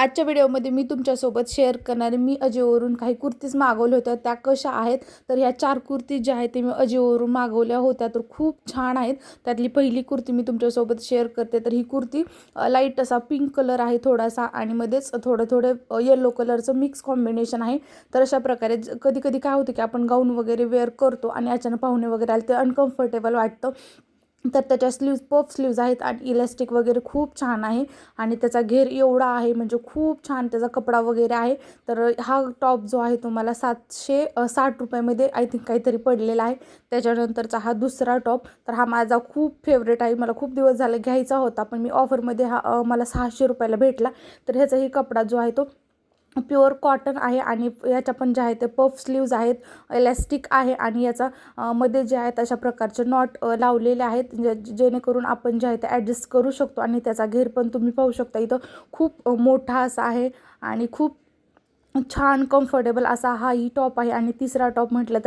आजच्या व्हिडिओमध्ये मी तुमच्यासोबत शेअर करणारे मी अजिओवरून काही कुर्तीज मागवल्या होत्या. त्या कशा आहेत तर ह्या 4 कुर्ती ज्या आहेत ते मी अजिओवरून मागवल्या होत्या, तर खूप छान आहेत. त्यातली पहिली कुर्ती मी तुमच्यासोबत शेअर करते. तर ही कुर्ती लाईट असा पिंक कलर आहे थोडासा आणि मध्येच थोडं येलो कलरचं मिक्स कॉम्बिनेशन आहे. तर अशा प्रकारे कधी कधी काय होतं की आपण गाऊन वगैरे वेअर करतो आणि अचानक पाहुणे वगैरे आले तर अनकम्फर्टेबल वाटतं. तर त्याच्या स्लीव्ज पफ स्लीव्ज आहेत आणि इलास्टिक वगैरे खूप छान आहे आणि त्याचा घेर एवढा आहे म्हणजे खूप छान त्याचा कपडा वगैरे आहे. तर हा टॉप जो आहे तुम्हाला 760 रुपयामध्ये आय थिंक काहीतरी पडलेला आहे. त्याच्यानंतरचा हा दुसरा टॉप, तर हा माझा खूप फेवरेट आहे. मला खूप दिवस झाले घ्यायचा होता, पण मी ऑफरमध्ये हा मला 600 रुपयाला भेटला. तर ह्याचाही कपडा जो आहे तो प्युअर कॉटन आहे आणि याच्या पण जे आहे ते पफ स्लीव्ज आहेत, इलॅस्टिक आहे आणि याचा मध्ये जे आहेत अशा प्रकारचे नॉट लावलेले आहेत जेणेकरून आपण जे आहे ते ॲडजस्ट करू शकतो. आणि त्याचा घेर पण तुम्ही पाहू शकता, इथं खूप मोठा असा आहे आणि खूप छान कम्फर्टेबल असा हाही टॉप आहे. आणि तिसरा टॉप म्हटलं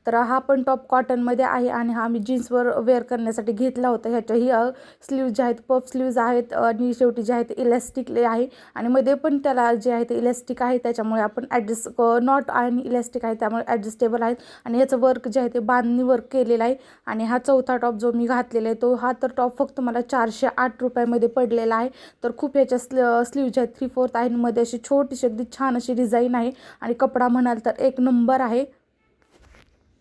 तर हा पण टॉप कॉटनमध्ये आहे आणि हा मी जीन्सवर वेअर करण्यासाठी घेतला होता. ह्याच्याही स्लीव्ज जे आहेत पफ स्लीव्ज आहेत आणि शेवटी जे आहे ते इलॅस्टिकले आहे आणि मध्ये पण त्याला जे आहे ते इलॅस्टिक आहे, त्याच्यामुळे आपण ॲडजस्ट नॉट आणि इलॅस्टिक आहे त्यामुळे ॲडजस्टेबल आहेत. आणि ह्याचं वर्क जे आहे ते बांधणी वर्क केलेलं आहे. आणि हा चौथा टॉप जो मी घातलेला आहे हा तर टॉप फक्त मला 408 रुपयामध्ये पडलेला आहे. तर खूप ह्याच्या स्लीव्ज आहेत 3/4 आहे, मध्ये अशी छोटीशी अगदी छान अशी डिझाईन आहे आणि कपडा म्हणाल तर एक नंबर आहे.